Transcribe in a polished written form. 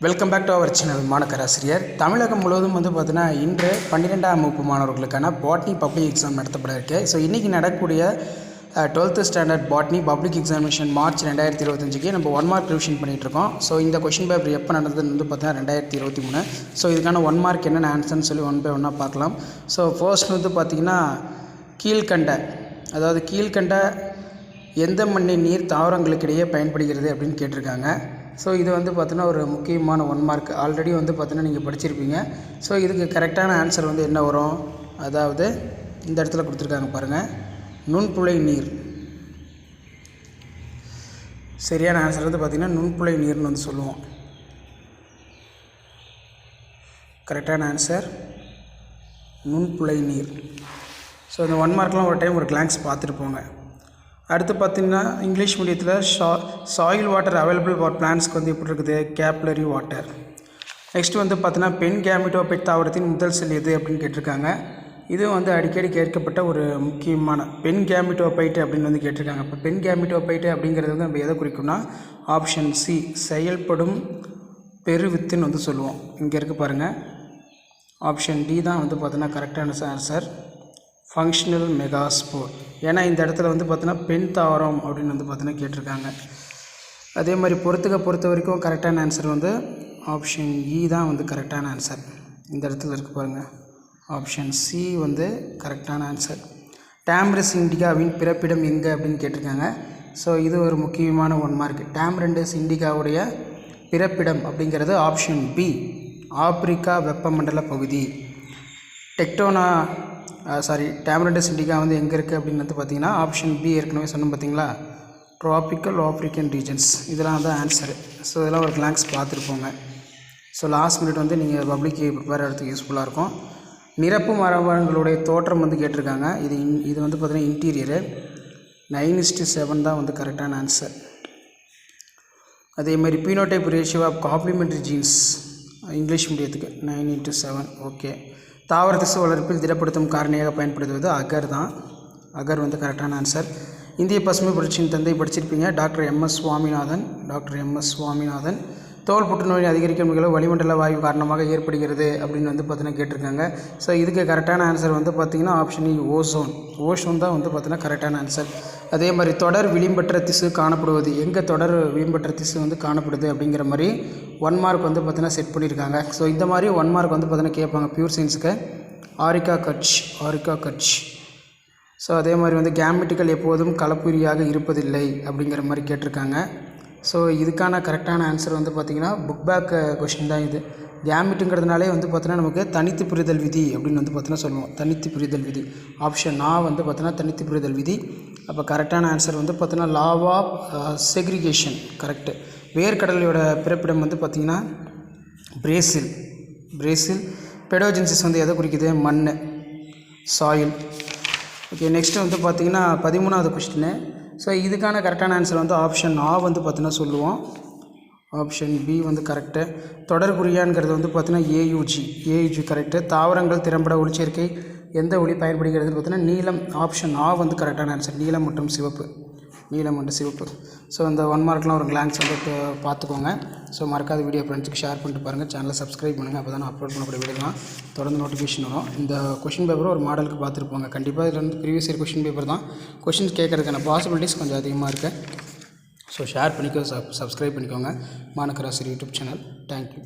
Welcome back to our channel மாணக்கராசிரியர். தமிழகம் முழுவதும் பார்த்தீங்கன்னா இன்று 12ஆம் வகுப்பு மாணவர்களுக்கான பாட்னி பப்ளிக் எக்ஸாம் நடத்தப்பட இருக்கு. ஸோ இன்றைக்கி நடக்கக்கூடிய 12th standard botany public examination March 2025க்கு நம்ம 1 மார்க் ரிவிஷன் பண்ணிகிட்ருக்கோம். ஸோ இந்த கொஷின் பேப்பர் எப்போ நடந்ததுன்னு பார்த்தீங்கன்னா 2023. ஸோ இதுக்கான 1 மார்க் என்னென்ன ஆன்சர்னு சொல்லி ஒன் பை ஒன்னாக பார்க்கலாம். ஸோ ஃபர்ஸ்ட் பார்த்திங்கன்னா கீழ்கண்ட எந்த மண்ணின் நீர் தாவரங்களுக்கிடையே பயன்படுகிறது அப்படின்னு கேட்டிருக்காங்க. ஸோ இது பார்த்தீங்கன்னா ஒரு முக்கியமான 1 மார்க். ஆல்ரெடி பார்த்தீங்கன்னா நீங்கள் படிச்சிருப்பீங்க. ஸோ இதுக்கு கரெக்டான ஆன்சர் என்ன வரும், அதாவது இந்த இடத்துல கொடுத்துருக்காங்க பாருங்கள், நுண்புழை நீர். சரியான ஆன்சர் பார்த்திங்கன்னா நுண்புழை நீர்னு சொல்லுவோம். கரெக்டான ஆன்சர் நுண்புழை நீர். ஸோ இந்த 1 மார்க்லாம் ஒரு டைம் ஒரு கிளான்ஸ் பார்த்துட்டு போங்க. அடுத்து பார்த்திங்கன்னா இங்கிலீஷ் மீடியத்தில் சாயில் வாட்டர் அவைலபிள் ஃபார் பிளான்ஸ்க்கு எப்படி இருக்குது, கேப்லரி வாட்டர். நெக்ஸ்ட் பார்த்தீங்கன்னா பெண் கேமிட்டோபைட் தாவரத்தின் முதல் செல் எது அப்படின்னு கேட்டிருக்காங்க. இது அடிக்கடி கேட்கப்பட்ட ஒரு முக்கியமான பெண் கேமிட்டோபைட்டு அப்படின்னு கேட்டிருக்காங்க. இப்போ பெண் கேமிட்டோபைட்டு அப்படிங்கிறது நம்ம எதை குறிக்கும்னா ஆப்ஷன் சி, செயல்படும் பெருவித்துன்னு சொல்லுவோம். இங்கே இருக்குது பாருங்கள், ஆப்ஷன் டி தான் பார்த்தீங்கன்னா கரெக்டான ஆன்சர், ஃபங்க்ஷனல் மெகாஸ்போர். ஏன்னா இந்த இடத்துல பார்த்தீங்கன்னா பெண் தாவரம் அப்படின்னு பார்த்தீங்கன்னா கேட்டிருக்காங்க. அதே மாதிரி பொறுத்த வரைக்கும் கரெக்டான ஆன்சர் ஆப்ஷன் இ தான் கரெக்டான ஆன்சர். இந்த இடத்துல இருக்குது பாருங்கள், ஆப்ஷன் சி கரெக்டான ஆன்சர். டேம்ரஸ் இண்டிகாவின் பிறப்பிடம் எங்கே அப்படின்னு கேட்டிருக்காங்க. ஸோ இது ஒரு முக்கியமான 1 மார்க். டேம்ரஸ் இண்டிகாவுடைய பிறப்பிடம் அப்படிங்கிறது ஆப்ஷன் பி, ஆப்பிரிக்கா வெப்பமண்டல பகுதி. டேம்ரஸ் இண்டிகா எங்கே இருக்குது அப்படின்னு பார்த்தீங்கன்னா ஆப்ஷன் பி ஏற்கனவே சொன்னோம் பார்த்தீங்களா, ட்ராபிக்கல் ஆப்ரிக்கன் ரீஜன்ஸ். இதெல்லாம் ஆன்சரு. ஸோ இதெல்லாம் ஒரு கிளான்ஸ் பார்த்துருப்போங்க. ஸோ லாஸ்ட் மினிட் நீங்கள் பப்ளிக் ப்ரிப்பேர் எடுத்து யூஸ்ஃபுல்லாக இருக்கும். நிரப்பு மரபணுக்களுடைய தோற்றம் கேட்டிருக்காங்க. இது பார்த்தீங்கன்னா இன்டீரியரு 9:7 தான் கரெக்டான ஆன்சர். அதே மாதிரி phenotype ratio of complementary genes English மீடியத்துக்கு 9:7. ஓகே. தாவர திசு வளர்ப்பில் திடப்படுத்தும் காரணியாக பயன்படுத்துவது அகர் தான். அகர் கரெக்டான ஆன்சர். இந்திய பசுமை புரட்சியின் தந்தை படிச்சிருப்பீங்க, டாக்டர் எம்.எஸ். சுவாமிநாதன். தோல் புற்றுநோய் அதிகரிக்கும் நிகழ்வு வளிமண்டல வாயு காரணமாக ஏற்படுகிறது அப்படின்னு பார்த்தீங்கன்னா கேட்டிருக்காங்க. ஸோ இதுக்கு கரெக்டான ஆன்சர் பார்த்திங்கன்னா ஆப்ஷன் இ, ஓசோன் தான் பார்த்தீங்கன்னா கரெக்டான ஆன்சர். அதே மாதிரி தொடர் விளிம்பற்ற திசு காணப்படுவது எங்கே, தொடர் விளிம்பற்ற திசு காணப்படுது அப்படிங்கிற மாதிரி 1 மார்க் பார்த்தீங்கன்னா செட் பண்ணியிருக்காங்க. ஸோ இந்த மாதிரி 1 மார்க் பார்த்தீங்கன்னா கேட்பாங்க பியூர் சயின்ஸுக்கு. ஆரிக்கா கட்ச். ஸோ அதே மாதிரி கேமெட்டுகள் எப்போதும் கலப்புரியாக இருப்பதில்லை அப்படிங்கிற மாதிரி கேட்டிருக்காங்க. ஸோ இதுக்கான கரெக்டான ஆன்சர் பார்த்திங்கன்னா புக் பேக் கொஷின் தான் இது. கேமெட்டுங்கிறதுனாலே பார்த்தீங்கன்னா நமக்கு தனித்து பிரிதல் விதி அப்படின்னு பார்த்தீங்கன்னா சொல்லுவோம். தனித்து பிரிதல் விதி ஆப்ஷன் ஆ பார்த்தீங்கன்னா தனித்து பிரிதல் விதி. அப்போ கரெக்டான ஆன்சர் பார்த்தீங்கன்னா லா ஆஃப் செக்ரிகேஷன். கரெக்டு. வேர்க்கடலையோட பிறப்பிடம் பார்த்திங்கன்னா பிரேசில். பெடோஜென்சிஸ் எதை குறிக்குது, மண், சாயில். ஓகே. நெக்ஸ்ட்டு பார்த்திங்கன்னா 13வது கொஸ்டின். ஸோ இதுக்கான கரெக்டான ஆன்சர் ஆப்ஷன் ஆ பார்த்தீங்கன்னா சொல்லுவோம். Option B correct. தொடர்புரியான்கிறது பார்த்தீங்கன்னா ஏயுஜி கரெக்டு. தாவரங்கள் திறம்பட ஒளிச்சேர்க்கை எந்த ஒளி பயன்படுகிறது பார்த்தீங்கன்னா நீலம். ஆப்ஷன் ஆ கரெக்டான ஆன்சர், நீலம் மற்றும் சிவப்பு. ஸோ இந்த 1 மார்க்லாம் ஒரு கிளான்ஸ் பார்த்துக்கோங்க. ஸோ மறக்காத வீடியோ ஃப்ரெண்ட்ஸுக்கு ஷேர் பண்ணிட்டு பாருங்கள். சேனலை சப்ஸ்கிரைப் பண்ணுங்கள். அப்போ தான் அப்லோட் பண்ணக்கூடிய வீடியோலாம் தொடர்ந்து நோட்டிஃபிகேஷன் வரும். இந்த கொஷின் பேப்பரும் ஒரு மாடலுக்கு பார்த்துருப்பாங்க. கண்டிப்பாக இதில் ப்ரீவியஸ் இயர் கொஷின் பேப்பர் தான். கொஷின்ஸ் கேட்கறதுக்கான பாசிபிலிட்டிஸ் கொஞ்சம் அதிகமாக இருக்குது. ஸோ ஷேர் பண்ணிக்கோ, சப்ஸ்கிரைப் பண்ணிக்கோங்க. மாணக்கராசிரியர் யூடியூப் சேனல். தேங்க்யூ.